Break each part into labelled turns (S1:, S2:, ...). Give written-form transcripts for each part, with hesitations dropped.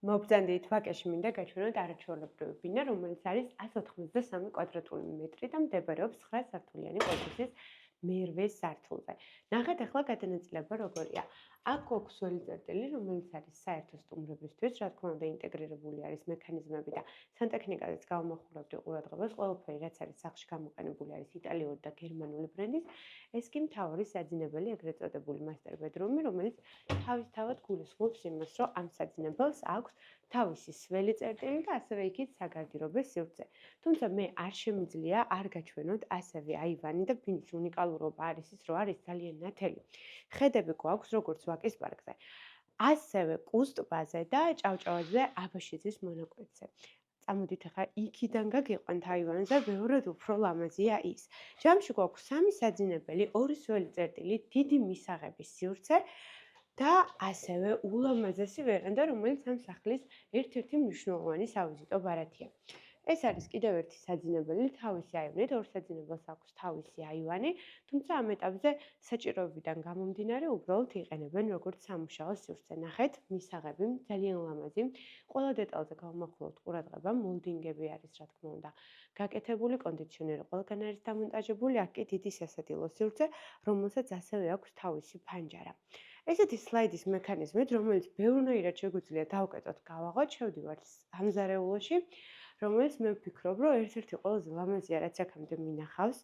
S1: მობრძანდით ვაკეში მინდა გაჩვენოთ არაჩვეულებრივი ბინა, რომელიც არის 183 კვადრატული მეტრი და მდებარეობს 9 სართულიანი კორპუსის მერვე სართულზე. ნახეთ ახლა გადანაწილება როგორია. აქ გვაქვს ველი წერტილი, რომელიც არის საერთო სტუმრებისთვის, რა თქმა უნდა ინტეგრირებული არის მექანიზმები და სანტექნიკაზეც გავამახვილებდი ყურადღებას, ყველაფერი რაც არის სახლში გამოყენებული არის იტალიური და გერმანული ბრენდის. ეს კი მთავარი საძინებელი, ეგრეთ წოდებული master bedroom-ი, რომელიც თავისთავად გულისხმობს იმას, რომ ამ საძინებელს აქვს თავისი სველი წერტილი და ასევე იქით საგარდიობეს სივრცე. თუმცა მე არ შემიძლია არ გაჩვენოთ ასევე აივანი და ბინის უნიკალურობა არის ის, რომ არის ძალიან ნათელი. ხედები გვაქვს როგორც ვაკის პარკზე. ასევე კუსტბაზე და ჭავჭავაძე აბაშიძის მონაკვეთზე. წამოდით ახლა იქიდან გაგიყვანთ აივანზე, ბევრად უფრო ლამაზია ის. ჯამში გვაქვს სამი საძინებელი, ორი სველი წერტილი, დიდი მისაღების სივრცე და ასევე ულამაზესი ვერანდა, რომელიც ამ სახლის ერთ-ერთი მნიშვნელოვანი სავიზიტო ბარათია. ეს არის კიდევ ერთი საძინებელი თავისი აივნით, ორ საძინებელს აქვს თავისი აივანი, თუმცა ამ ეტაპზე საჭიროებიდან გამომდინარე უბრალოდ იყენებენ როგორც სამუშაო სივრცე. ნახეთ, მისაღები ძალიან ლამაზი. ყველა დეტალზე გავამახვილებთ ყურადღება, მოლდინგები არის რა თქმა უნდა გაკეთებული, კონდიციონერი ყველგან არის დამონტაჟებული, აქ კი დიდი სასადილო სივრცე, რომელსაც ასევე აქვს თავისი ფანჯარა. ესეთი სლაიდის მექანიზმით, რომელიც ბევრნაირად შეგვიძლია დავკეტოთ, გავაღოთ, შევდივართ სამზარეულოში, რომელიც მე ვფიქრობ, რომ ერთ-ერთი ყველაზე ლამაზია, რაც აქამდე მინახავს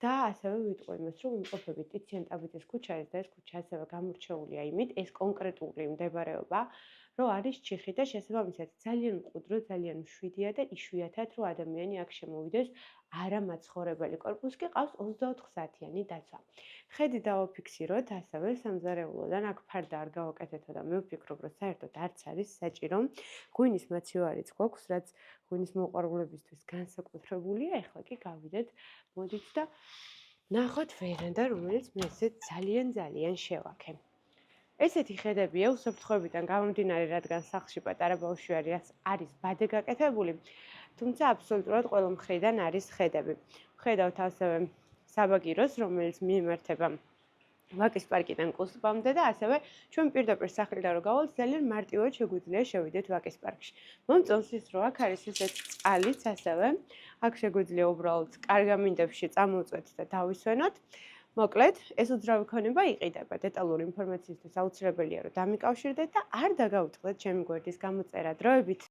S1: და ასევე ვიტყვი იმას, რომ ვიმყოფებით ტიციან ტაბიძის ქუჩაზე და ეს ქუჩა ასევე გამორჩეულია იმით, ეს კონკრეტული მდებარეობა, რომ არის ჩიხი და შესაბამისად ძალიან მყუდრო, ძალიან მშვიდია და იშვიათად რომ ადამიანი აქ შემოვიდეს არამაცხოვრებელი. კორპუსს კი ყავს 24 საათიანი დაცვა. ხედი დავაფიქსიროთ ასევე სამზარეულოდან, აქ ფარდა არ გავაკეთეთო და მე ვფიქრობ, რომ საერთოდ არც არის საჭირო. ღვინის მაცივარიც გვაქვს, რაც ღვინის მოყვარულებისთვის განსაკუთრებულია. ეხლა კი გავიდეთ, მოდით და ნახოთ ვერანდა, რომელიც მე ძალიან შევაქე. ესეთი ხედებია უსაფრთხოებიდან გამომდინარე, რადგან სახლში პატარა ბავშვი არის ბადე გაკეთებული, თუმცა აბსოლუტურად ყველა მხრიდან არის ხედები. ვხედავთ ასევე საბაგიროს, რომელიც მიემართება ვაკის პარკიდან კუსტბამდე და ასევე ჩვენ პირდაპირ სახლიდან რო გავალთ, ძალიან მარტივად შეგვიძლია შევიდეთ ვაკის პარკში. მომწონს ის, რომ აქ არის ესეთ წყალიც ასევე, აქ შეგვიძლია უბრალოდ კარგამინდებში წამოვწვეთ და დავისვენოთ. მოკლედ, ეს უძრავი ქონება იყიდება. დეტალური ინფორმაციისთვის აუცილებელია, რომ დამიკავშირდეთ და არ დაგაუწყდეთ ჩემი გვერდის გამოწერა. დროებით